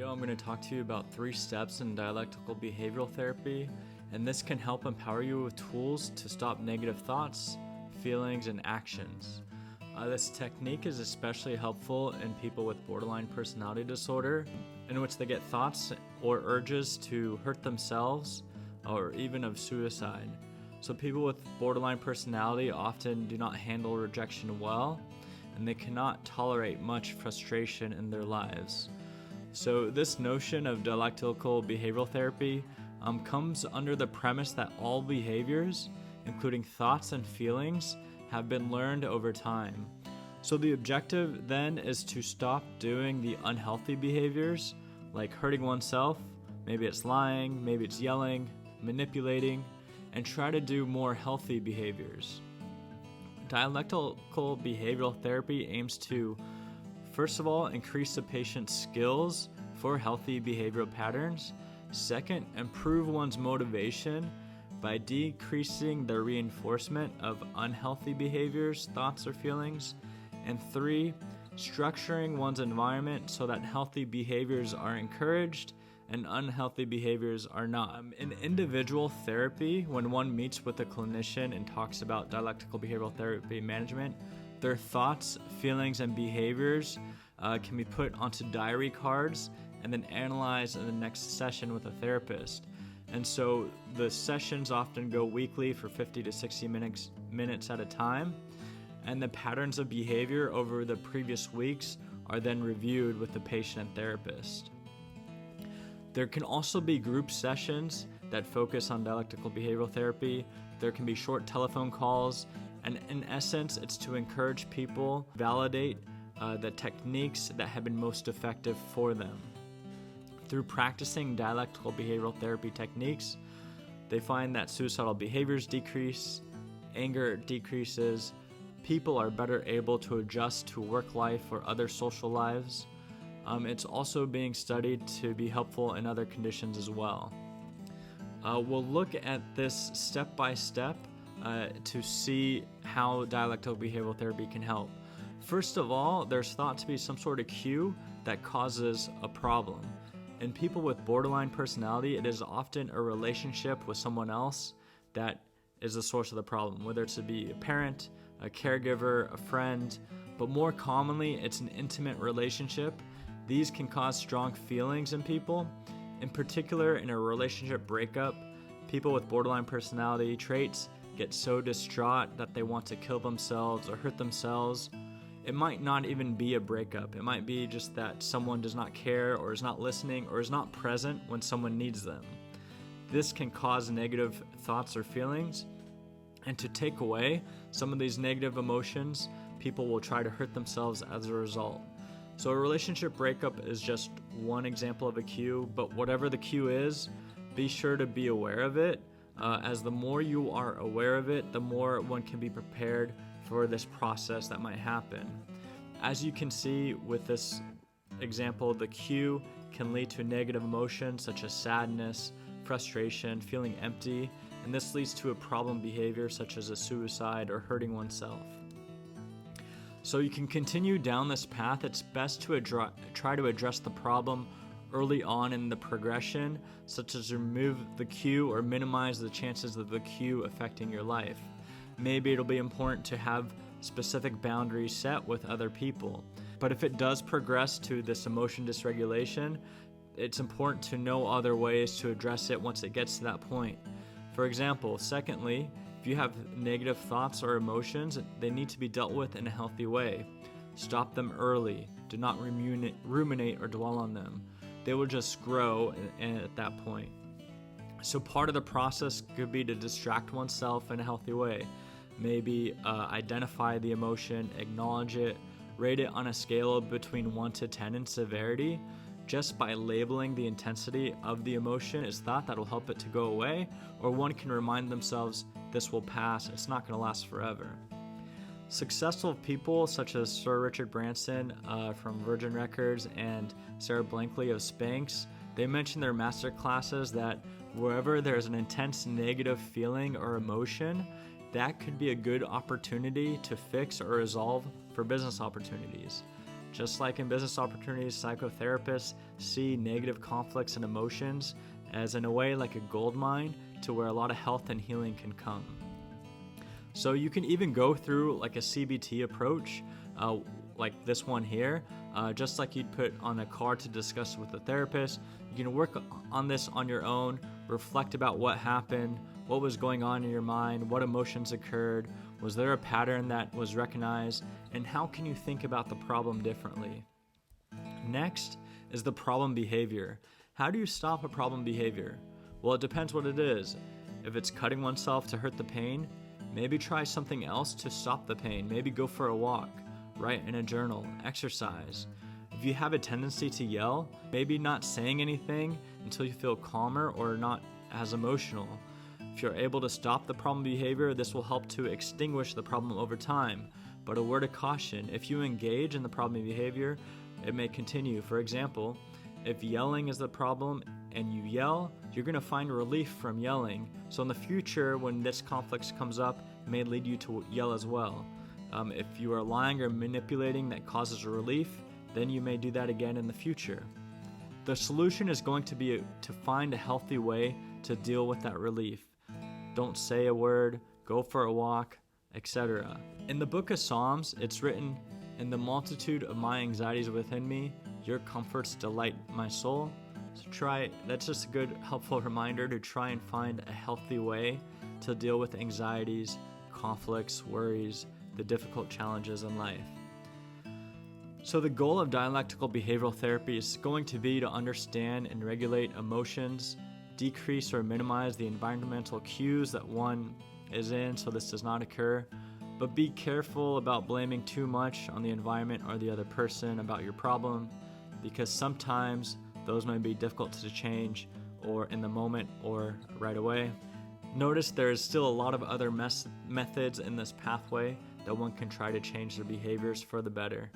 video, I'm going to talk to you about 3 steps in dialectical behavioral therapy, and this can help empower you with tools to stop negative thoughts, feelings, and actions. This technique is especially helpful in people with borderline personality disorder, in which they get thoughts or urges to hurt themselves or even of suicide. So people with borderline personality often do not handle rejection well, and they cannot tolerate much frustration in their lives. So this notion of dialectical behavioral therapy comes under the premise that all behaviors, including thoughts and feelings, have been learned over time. So the objective then is to stop doing the unhealthy behaviors like hurting oneself, maybe it's lying, maybe it's yelling, manipulating, and try to do more healthy behaviors. Dialectical behavioral therapy aims to, first of all, increase the patient's skills for healthy behavioral patterns. Second, improve one's motivation by decreasing the reinforcement of unhealthy behaviors, thoughts, or feelings. And 3, structuring one's environment so that healthy behaviors are encouraged and unhealthy behaviors are not. In individual therapy, when one meets with a clinician and talks about dialectical behavioral therapy management, their thoughts, feelings, and behaviors can be put onto diary cards and then analyzed in the next session with a therapist. And so the sessions often go weekly for 50 to 60 minutes at a time, and the patterns of behavior over the previous weeks are then reviewed with the patient and therapist. There can also be group sessions that focus on dialectical behavioral therapy. There can be short telephone calls, and in essence, it's to encourage people validate the techniques that have been most effective for them. Through practicing dialectical behavioral therapy techniques, they find that suicidal behaviors decrease, anger decreases, people are better able to adjust to work life or other social lives. It's also being studied to be helpful in other conditions as well. We'll look at this step by step to see how dialectical behavioral therapy can help. First of all, there's thought to be some sort of cue that causes a problem. In people with borderline personality, it is often a relationship with someone else that is the source of the problem, whether it's to be a parent, a caregiver, a friend, but more commonly, it's an intimate relationship. These can cause strong feelings in people. In particular, in a relationship breakup, people with borderline personality traits get so distraught that they want to kill themselves or hurt themselves. It might not even be a breakup. It might be just that someone does not care or is not listening or is not present when someone needs them. This can cause negative thoughts or feelings. And to take away some of these negative emotions, people will try to hurt themselves as a result. So a relationship breakup is just one example of a cue, but whatever the cue is, be sure to be aware of it, as the more you are aware of it, the more one can be prepared for this process that might happen. As you can see with this example, the cue can lead to negative emotions such as sadness, frustration, feeling empty, and this leads to a problem behavior such as a suicide or hurting oneself. So you can continue down this path. It's best to try to address the problem early on in the progression, such as remove the cue or minimize the chances of the cue affecting your life. Maybe it'll be important to have specific boundaries set with other people. But if it does progress to this emotion dysregulation, it's important to know other ways to address it once it gets to that point. For example, secondly, if you have negative thoughts or emotions, they need to be dealt with in a healthy way. Stop them early. Do not ruminate or dwell on them. They will just grow at that point. So part of the process could be to distract oneself in a healthy way. Maybe identify the emotion, acknowledge it, rate it on a scale between 1 to 10 in severity. Just by labeling the intensity of the emotion is thought that'll help it to go away, or one can remind themselves this will pass, it's not going to last forever. Successful people such as Sir Richard Branson from Virgin Records and Sarah Blankley of Spanx, they mention their master classes that wherever there's an intense negative feeling or emotion, that could be a good opportunity to fix or resolve for business opportunities. Just like in business opportunities, psychotherapists see negative conflicts and emotions as, in a way, like a gold mine to where a lot of health and healing can come. So you can even go through like a CBT approach, like this one here, just like you'd put on a card to discuss with a therapist. You can work on this on your own, reflect about what happened, what was going on in your mind, what emotions occurred, was there a pattern that was recognized, and how can you think about the problem differently? Next is the problem behavior. How do you stop a problem behavior? Well, it depends what it is. If it's cutting oneself to hurt the pain, maybe try something else to stop the pain. Maybe go for a walk, write in a journal, exercise. If you have a tendency to yell, maybe not saying anything until you feel calmer or not as emotional. If you're able to stop the problem behavior, this will help to extinguish the problem over time. But a word of caution, if you engage in the problem behavior, it may continue. For example, if yelling is the problem and you yell, you're going to find relief from yelling. So in the future, when this conflict comes up, it may lead you to yell as well. If you are lying or manipulating that causes a relief, then you may do that again in the future. The solution is going to be to find a healthy way to deal with that relief. Don't say a word, go for a walk, etc. In the book of Psalms, it's written, "In the multitude of my anxieties within me, your comforts delight my soul." So that's just a good, helpful reminder to try and find a healthy way to deal with anxieties, conflicts, worries, the difficult challenges in life. So the goal of dialectical behavioral therapy is going to be to understand and regulate emotions, decrease or minimize the environmental cues that one is in so this does not occur, but be careful about blaming too much on the environment or the other person about your problem, because sometimes those may be difficult to change or in the moment or right away. Notice there is still a lot of other methods in this pathway that one can try to change their behaviors for the better.